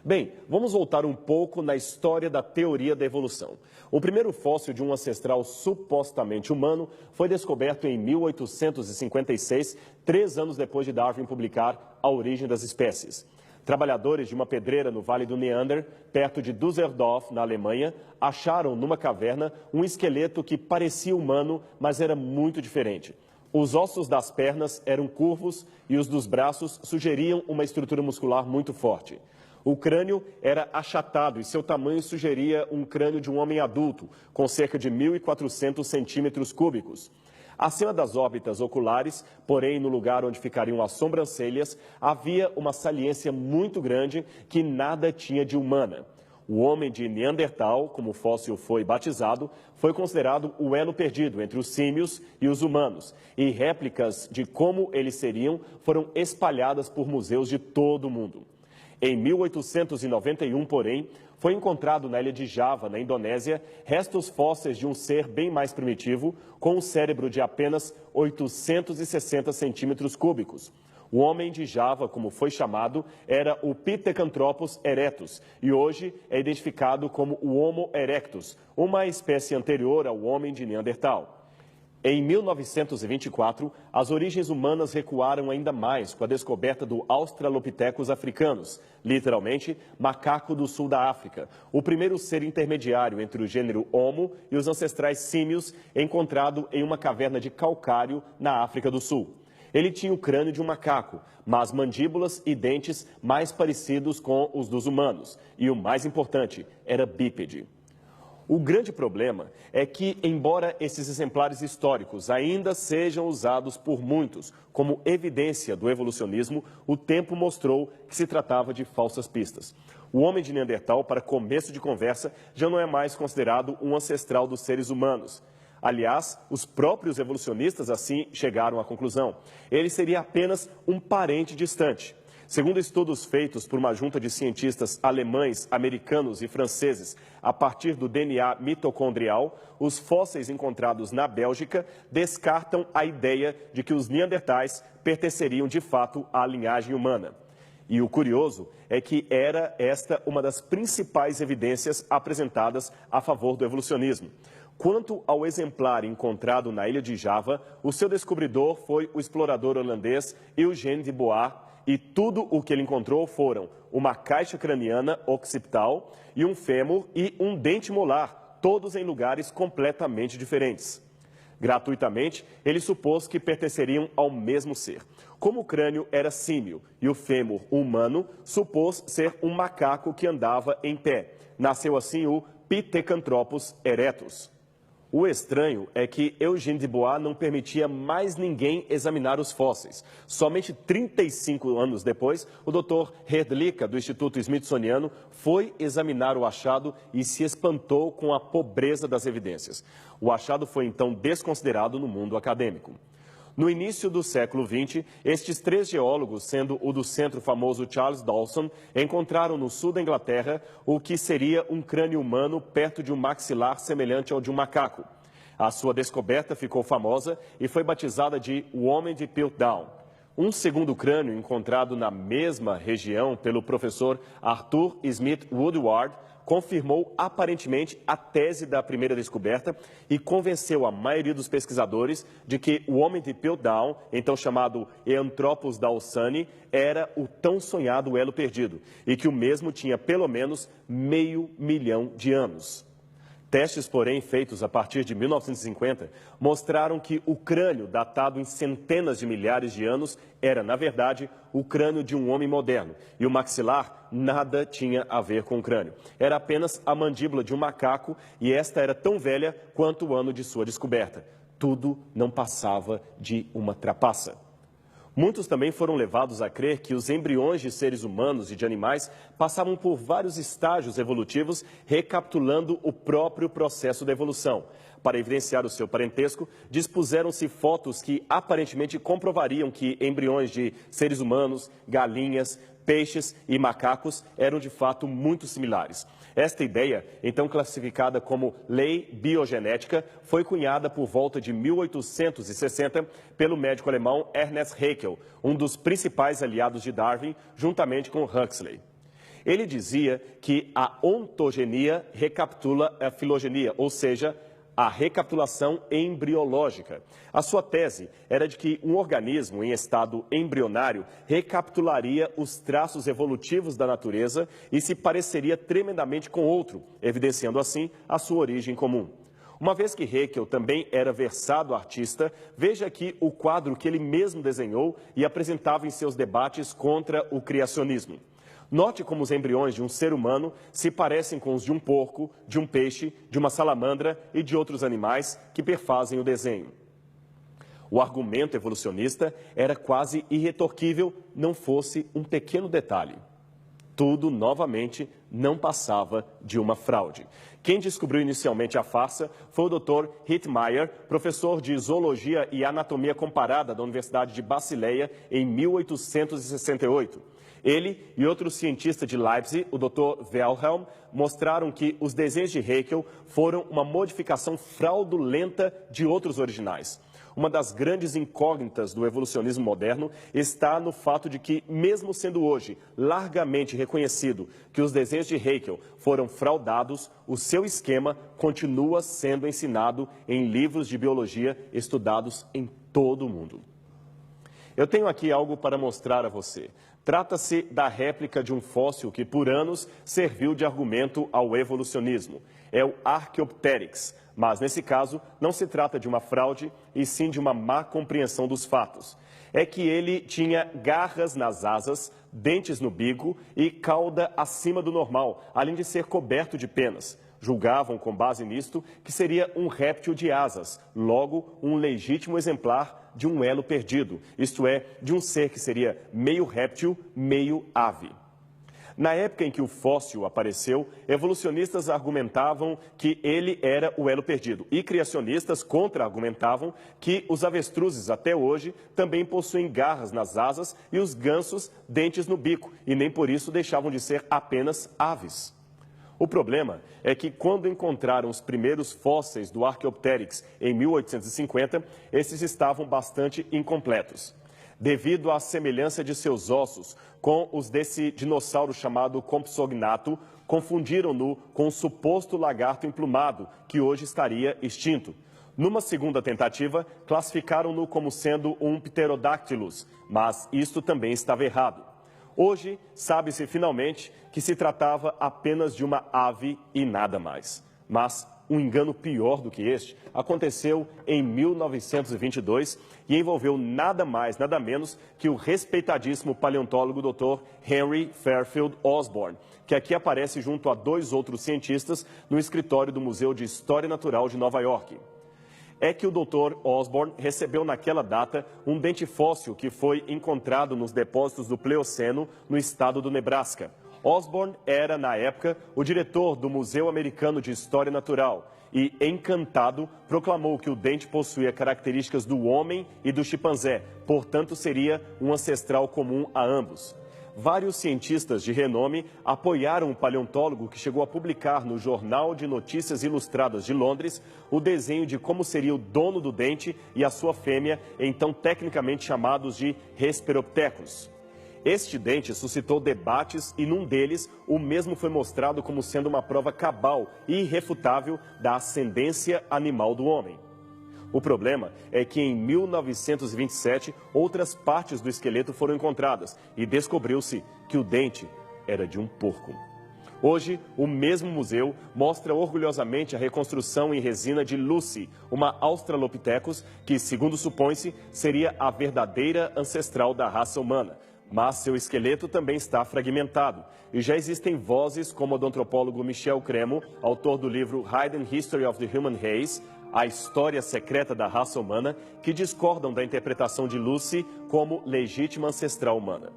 Bem, vamos voltar um pouco na história da teoria da evolução. O primeiro fóssil de um ancestral supostamente humano foi descoberto em 1856, 3 anos depois de Darwin publicar A Origem das Espécies. Trabalhadores de uma pedreira no Vale do Neander, perto de Düsseldorf, na Alemanha, acharam numa caverna um esqueleto que parecia humano, mas era muito diferente. Os ossos das pernas eram curvos e os dos braços sugeriam uma estrutura muscular muito forte. O crânio era achatado e seu tamanho sugeria um crânio de um homem adulto, com cerca de 1.400 centímetros cúbicos. Acima das órbitas oculares, porém no lugar onde ficariam as sobrancelhas, havia uma saliência muito grande que nada tinha de humana. O homem de Neandertal, como o fóssil foi batizado, foi considerado o elo perdido entre os símios e os humanos, e réplicas de como eles seriam foram espalhadas por museus de todo o mundo. Em 1891, porém, foi encontrado na ilha de Java, na Indonésia, restos fósseis de um ser bem mais primitivo, com um cérebro de apenas 860 centímetros cúbicos. O homem de Java, como foi chamado, era o Pithecanthropus erectus e hoje é identificado como o Homo erectus, uma espécie anterior ao homem de Neandertal. Em 1924, as origens humanas recuaram ainda mais com a descoberta do Australopithecus africanus, literalmente macaco do sul da África, o primeiro ser intermediário entre o gênero Homo e os ancestrais símios, encontrado em uma caverna de calcário na África do Sul. Ele tinha o crânio de um macaco, mas mandíbulas e dentes mais parecidos com os dos humanos, e o mais importante, era bípede. O grande problema é que, embora esses exemplares históricos ainda sejam usados por muitos como evidência do evolucionismo, o tempo mostrou que se tratava de falsas pistas. O homem de Neandertal, para começo de conversa, já não é mais considerado um ancestral dos seres humanos. Aliás, os próprios evolucionistas assim chegaram à conclusão. Ele seria apenas um parente distante. Segundo estudos feitos por uma junta de cientistas alemães, americanos e franceses, a partir do DNA mitocondrial, os fósseis encontrados na Bélgica descartam a ideia de que os neandertais pertenceriam de fato à linhagem humana. E o curioso é que era esta uma das principais evidências apresentadas a favor do evolucionismo. Quanto ao exemplar encontrado na ilha de Java, o seu descobridor foi o explorador holandês Eugène de Bois, e tudo o que ele encontrou foram uma caixa craniana occipital e um fêmur e um dente molar, todos em lugares completamente diferentes. Gratuitamente, ele supôs que pertenceriam ao mesmo ser. Como o crânio era símio e o fêmur humano, supôs ser um macaco que andava em pé. Nasceu assim o Pithecanthropus erectus. O estranho é que Eugène de Bois não permitia mais ninguém examinar os fósseis. Somente 35 anos depois, o Dr. Hrdlicka, do Instituto Smithsoniano, foi examinar o achado e se espantou com a pobreza das evidências. O achado foi então desconsiderado no mundo acadêmico. No início do século XX, estes 3 geólogos, sendo o do centro famoso Charles Dawson, encontraram no sul da Inglaterra o que seria um crânio humano perto de um maxilar semelhante ao de um macaco. A sua descoberta ficou famosa e foi batizada de o Homem de Piltdown. Um segundo crânio encontrado na mesma região pelo professor Arthur Smith Woodward confirmou aparentemente a tese da primeira descoberta e convenceu a maioria dos pesquisadores de que o homem de Piltdown, então chamado Eanthropus dawsoni, era o tão sonhado elo perdido e que o mesmo tinha pelo menos 500 mil de anos. Testes, porém, feitos a partir de 1950, mostraram que o crânio, datado em centenas de milhares de anos, era, na verdade, o crânio de um homem moderno. E o maxilar nada tinha a ver com o crânio. Era apenas a mandíbula de um macaco e esta era tão velha quanto o ano de sua descoberta. Tudo não passava de uma trapaça. Muitos também foram levados a crer que os embriões de seres humanos e de animais passavam por vários estágios evolutivos, recapitulando o próprio processo da evolução. Para evidenciar o seu parentesco, dispuseram-se fotos que aparentemente comprovariam que embriões de seres humanos, galinhas, peixes e macacos eram de fato muito similares. Esta ideia, então classificada como lei biogenética, foi cunhada por volta de 1860 pelo médico alemão Ernest Haeckel, um dos principais aliados de Darwin, juntamente com Huxley. Ele dizia que a ontogenia recapitula a filogenia, ou seja, a recapitulação embriológica. A sua tese era de que um organismo em estado embrionário recapitularia os traços evolutivos da natureza e se pareceria tremendamente com outro, evidenciando assim a sua origem comum. Uma vez que Haeckel também era versado artista, veja aqui o quadro que ele mesmo desenhou e apresentava em seus debates contra o criacionismo. Note como os embriões de um ser humano se parecem com os de um porco, de um peixe, de uma salamandra e de outros animais que perfazem o desenho. O argumento evolucionista era quase irretorquível, não fosse um pequeno detalhe. Tudo, novamente, não passava de uma fraude. Quem descobriu inicialmente a farsa foi o Dr. Hittmeyer, professor de Zoologia e Anatomia Comparada da Universidade de Basileia, em 1868. Ele e outro cientista de Leipzig, o Dr. Wilhelm, mostraram que os desenhos de Haeckel foram uma modificação fraudulenta de outros originais. Uma das grandes incógnitas do evolucionismo moderno está no fato de que, mesmo sendo hoje largamente reconhecido que os desenhos de Haeckel foram fraudados, o seu esquema continua sendo ensinado em livros de biologia estudados em todo o mundo. Eu tenho aqui algo para mostrar a você. Trata-se da réplica de um fóssil que, por anos, serviu de argumento ao evolucionismo. É o Archaeopteryx, mas, nesse caso, não se trata de uma fraude, e sim de uma má compreensão dos fatos. É que ele tinha garras nas asas, dentes no bico e cauda acima do normal, além de ser coberto de penas. Julgavam, com base nisto, que seria um réptil de asas, logo um legítimo exemplar de um elo perdido, isto é, de um ser que seria meio réptil, meio ave. Na época em que o fóssil apareceu, evolucionistas argumentavam que ele era o elo perdido e criacionistas contra-argumentavam que os avestruzes até hoje também possuem garras nas asas e os gansos dentes no bico e nem por isso deixavam de ser apenas aves. O problema é que, quando encontraram os primeiros fósseis do Archaeopteryx em 1850, esses estavam bastante incompletos. Devido à semelhança de seus ossos com os desse dinossauro chamado Compsognathus, confundiram-no com o suposto lagarto emplumado, que hoje estaria extinto. Numa segunda tentativa, classificaram-no como sendo um Pterodactylus, mas isto também estava errado. Hoje, sabe-se finalmente que se tratava apenas de uma ave e nada mais. Mas um engano pior do que este aconteceu em 1922 e envolveu nada mais, nada menos que o respeitadíssimo paleontólogo Dr. Henry Fairfield Osborn, que aqui aparece junto a dois outros cientistas no escritório do Museu de História Natural de Nova York. É que o Dr. Osborn recebeu naquela data um dente fóssil que foi encontrado nos depósitos do Pleoceno, no estado do Nebraska. Osborn era, na época, o diretor do Museu Americano de História Natural e, encantado, proclamou que o dente possuía características do homem e do chimpanzé, portanto seria um ancestral comum a ambos. Vários cientistas de renome apoiaram o paleontólogo que chegou a publicar no Jornal de Notícias Ilustradas de Londres o desenho de como seria o dono do dente e a sua fêmea, então tecnicamente chamados de Hesperopithecus. Este dente suscitou debates e, num deles, o mesmo foi mostrado como sendo uma prova cabal e irrefutável da ascendência animal do homem. O problema é que em 1927 outras partes do esqueleto foram encontradas e descobriu-se que o dente era de um porco. Hoje, o mesmo museu mostra orgulhosamente a reconstrução em resina de Lucy, uma Australopithecus que, segundo supõe-se, seria a verdadeira ancestral da raça humana. Mas seu esqueleto também está fragmentado e já existem vozes como a do antropólogo Michel Cremo, autor do livro Hidden History of the Human Race, A História Secreta da Raça Humana, que discordam da interpretação de Lucy como legítima ancestral humana.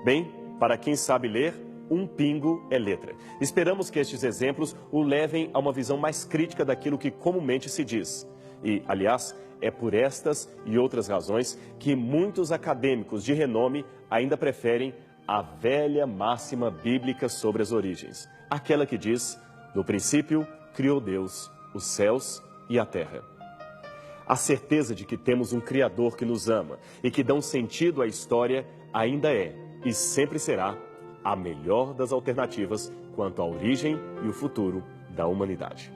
Bem, para quem sabe ler, um pingo é letra. Esperamos que estes exemplos o levem a uma visão mais crítica daquilo que comumente se diz. E, aliás, é por estas e outras razões que muitos acadêmicos de renome ainda preferem a velha máxima bíblica sobre as origens. Aquela que diz, no princípio criou Deus os céus e a terra. A certeza de que temos um Criador que nos ama e que dá um sentido à história ainda é, e sempre será, a melhor das alternativas quanto à origem e o futuro da humanidade.